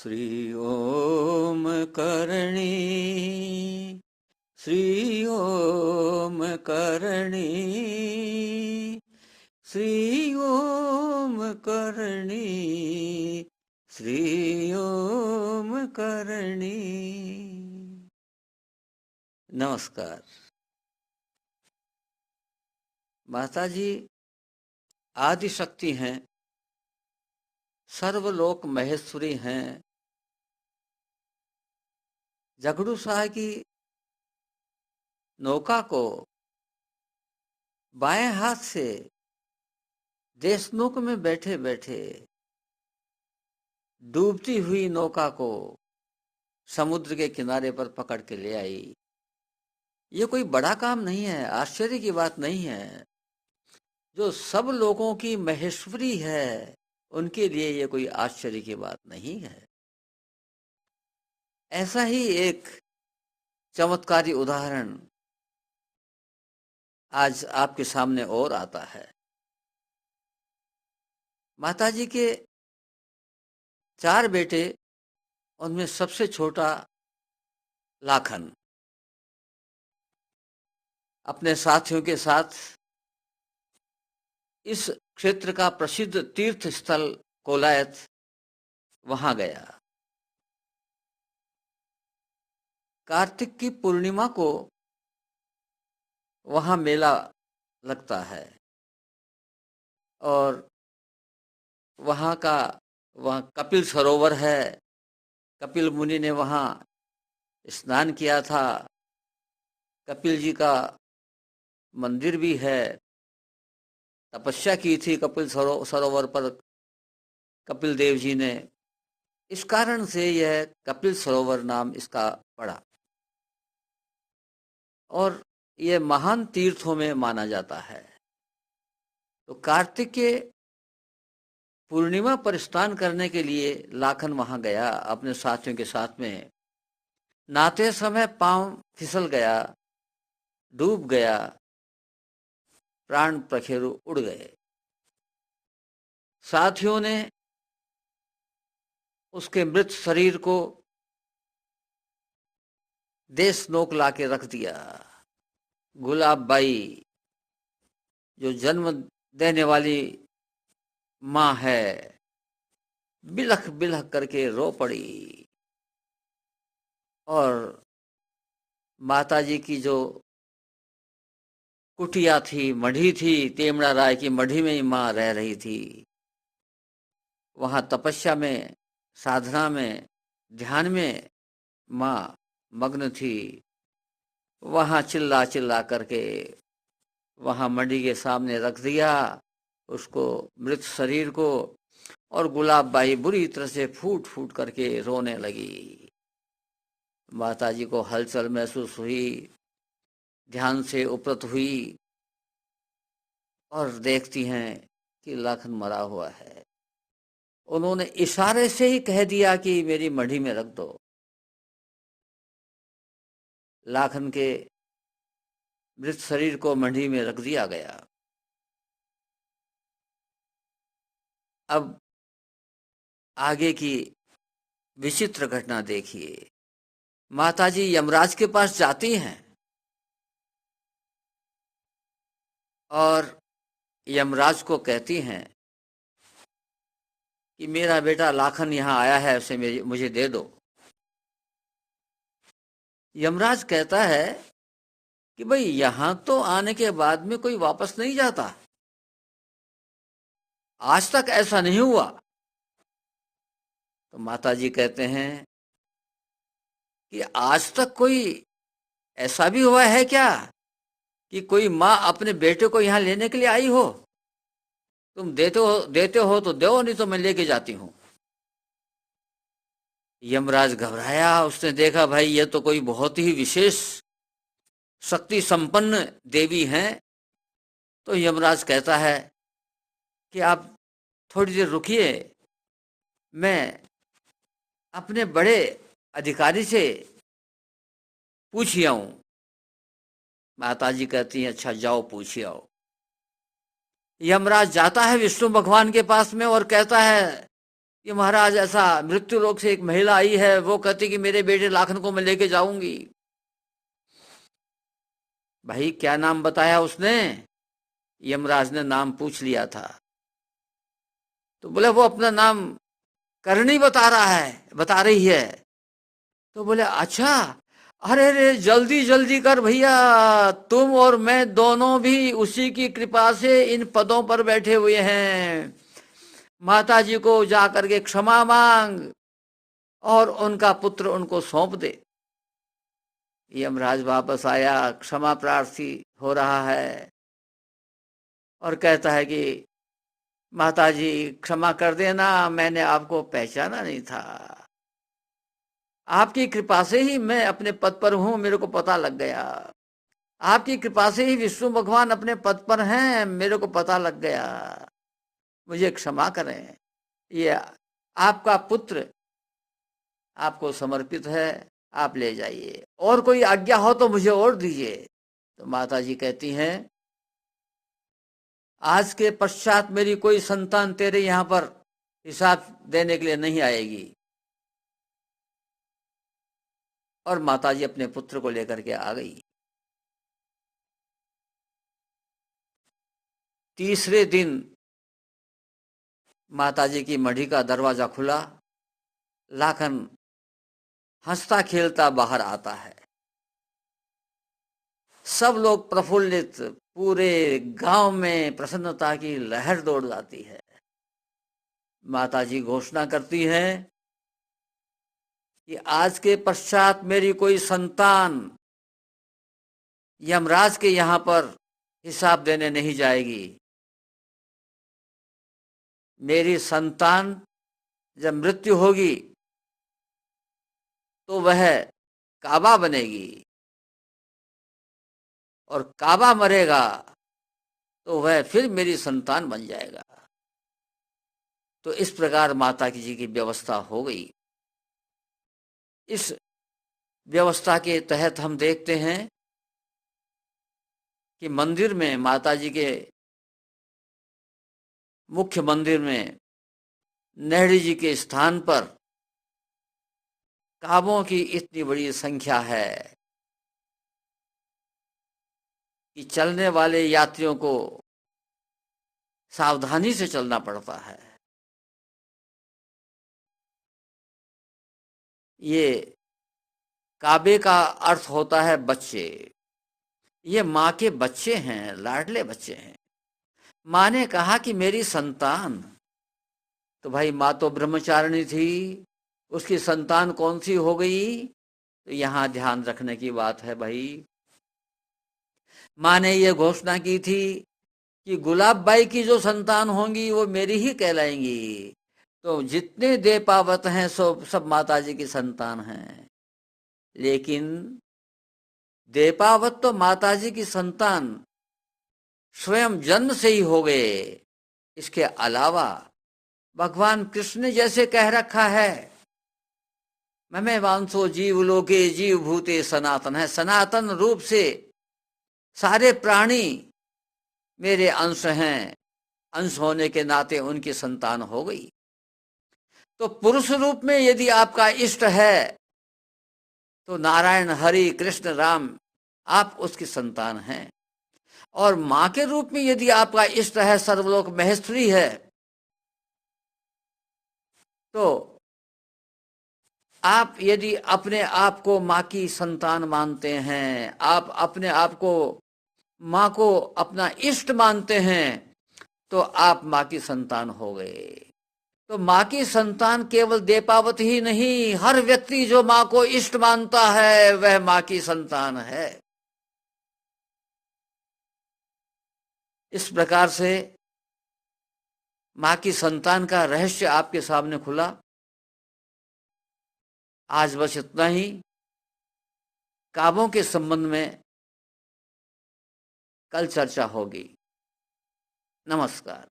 श्री ओम करणी, श्री ओम करणी, श्री ओम करणी, श्री ओम करणी। नमस्कार। माता जी आदि शक्ति हैं, सर्वलोक महेश्वरी हैं। झगड़ू शाह की नौका को बाएं हाथ से देशनोक में बैठे बैठे डूबती हुई नौका को समुद्र के किनारे पर पकड़ के ले आई। ये कोई बड़ा काम नहीं है, आश्चर्य की बात नहीं है। जो सब लोगों की महेश्वरी है उनके लिए ये कोई आश्चर्य की बात नहीं है। ऐसा ही एक चमत्कारी उदाहरण आज आपके सामने और आता है। माताजी के 4 बेटे, उनमें सबसे छोटा लाखन अपने साथियों के साथ इस क्षेत्र का प्रसिद्ध तीर्थ स्थल कोलायत वहां गया। कार्तिक की पूर्णिमा को वहां मेला लगता है और वहाँ कपिल सरोवर है। कपिल मुनि ने वहाँ स्नान किया था। कपिल जी का मंदिर भी है। तपस्या की थी कपिल सरोवर पर कपिल देव जी ने। इस कारण से यह कपिल सरोवर नाम इसका पड़ा और यह महान तीर्थों में माना जाता है। तो कार्तिक के पूर्णिमा पर स्नान करने के लिए लाखन वहां गया अपने साथियों के साथ में। नहाते समय पांव फिसल गया, डूब गया, प्राण पखेरु उड़ गए। साथियों ने उसके मृत शरीर को देश नोक ला के रख दिया। गुलाब बाई जो जन्म देने वाली माँ है, बिलख बिलख करके रो पड़ी और माताजी की जो कुटिया थी, मढ़ी थी, तेमड़ा राय की मढ़ी में ही माँ रह रही थी। वहां तपस्या में, साधना में, ध्यान में माँ मग्न थी। वहां चिल्ला चिल्ला करके वहां मढ़ी के सामने रख दिया उसको, मृत शरीर को, और गुलाब बाई बुरी तरह से फूट फूट करके रोने लगी। माताजी को हलचल महसूस हुई, ध्यान से उपरत हुई और देखती हैं कि लाखन मरा हुआ है। उन्होंने इशारे से ही कह दिया कि मेरी मढ़ी में रख दो। लाखन के मृत शरीर को मढ़ी में रख दिया गया। अब आगे की विचित्र घटना देखिए। माताजी यमराज के पास जाती हैं और यमराज को कहती हैं कि मेरा बेटा लाखन यहाँ आया है, उसे मुझे दे दो। यमराज कहता है कि भाई यहां तो आने के बाद में कोई वापस नहीं जाता, आज तक ऐसा नहीं हुआ। तो माताजी कहते हैं कि आज तक कोई ऐसा भी हुआ है क्या कि कोई माँ अपने बेटे को यहाँ लेने के लिए आई हो? तुम देते हो तो दो, नहीं तो मैं लेके जाती हूँ। यमराज घबराया। उसने देखा भाई ये तो कोई बहुत ही विशेष शक्ति संपन्न देवी हैं। तो यमराज कहता है कि आप थोड़ी देर रुकिए, मैं अपने बड़े अधिकारी से पूछ आऊं। माताजी कहती हैं अच्छा जाओ पूछ आओ। यमराज जाता है विष्णु भगवान के पास में और कहता है कि महाराज ऐसा मृत्यु लोक से एक महिला आई है, वो कहती कि मेरे बेटे लाखन को मैं लेके जाऊंगी। भाई क्या नाम बताया उसने? यमराज ने नाम पूछ लिया था। तो बोले वो अपना नाम करणी बता रही है। तो बोले अच्छा, अरे रे जल्दी जल्दी कर भैया, तुम और मैं दोनों भी उसी की कृपा से इन पदों पर बैठे हुए हैं। माता जी को जाकर के क्षमा मांग और उनका पुत्र उनको सौंप दे। यमराज वापस आया, क्षमा प्रार्थी हो रहा है और कहता है कि माता जी क्षमा कर देना, मैंने आपको पहचाना नहीं था। आपकी कृपा से ही मैं अपने पद पर हूं, मेरे को पता लग गया। आपकी कृपा से ही विष्णु भगवान अपने पद पर हैं, मेरे को पता लग गया। मुझे क्षमा करें, ये आपका पुत्र आपको समर्पित है, आप ले जाइए, और कोई आज्ञा हो तो मुझे और दीजिए। तो माता जी कहती हैं, आज के पश्चात मेरी कोई संतान तेरे यहां पर हिसाब देने के लिए नहीं आएगी। और माता जी अपने पुत्र को लेकर के आ गई। तीसरे दिन माता जी की मढ़ी का दरवाजा खुला, लाखन हंसता खेलता बाहर आता है। सब लोग प्रफुल्लित, पूरे गांव में प्रसन्नता की लहर दौड़ जाती है। माता जी घोषणा करती हैं कि आज के पश्चात मेरी कोई संतान यमराज के यहां पर हिसाब देने नहीं जाएगी। मेरी संतान जब मृत्यु होगी तो वह काबा बनेगी, और काबा मरेगा तो वह फिर मेरी संतान बन जाएगा। तो इस प्रकार माता जी की व्यवस्था हो गई। इस व्यवस्था के तहत हम देखते हैं कि मंदिर में, माता जी के मुख्य मंदिर में नेहड़ी जी के स्थान पर काबों की इतनी बड़ी संख्या है कि चलने वाले यात्रियों को सावधानी से चलना पड़ता है। ये काबे का अर्थ होता है बच्चे। ये माँ के बच्चे हैं, लाडले बच्चे हैं। माँ ने कहा कि मेरी संतान, तो भाई माँ तो ब्रह्मचारिणी थी, उसकी संतान कौन सी हो गई? तो यहां ध्यान रखने की बात है भाई। माँ ने यह घोषणा की थी कि गुलाब बाई की जो संतान होंगी वो मेरी ही कहलाएंगी। तो जितने देपावत हैं सब माता जी की संतान हैं। लेकिन देपावत तो माता जी की संतान स्वयं जन्म से ही हो गए। इसके अलावा भगवान कृष्ण ने जैसे कह रखा है, ममे वांसो जीव लोके जीव भूते सनातन, है सनातन रूप से सारे प्राणी मेरे अंश हैं, अंश होने के नाते उनकी संतान हो गई। तो पुरुष रूप में यदि आपका इष्ट है तो नारायण हरि कृष्ण राम आप उसकी संतान हैं। और मां के रूप में यदि आपका इष्ट है सर्वलोक महेश्वरी है, तो आप यदि अपने आप को मां की संतान मानते हैं, आप अपने आप को मां को अपना इष्ट मानते हैं, तो आप मां की संतान हो गए। तो मां की संतान केवल देपावत ही नहीं, हर व्यक्ति जो मां को इष्ट मानता है वह मां की संतान है। इस प्रकार से मां की संतान का रहस्य आपके सामने खुला। आज बस इतना ही। काबों के संबंध में कल चर्चा होगी। नमस्कार।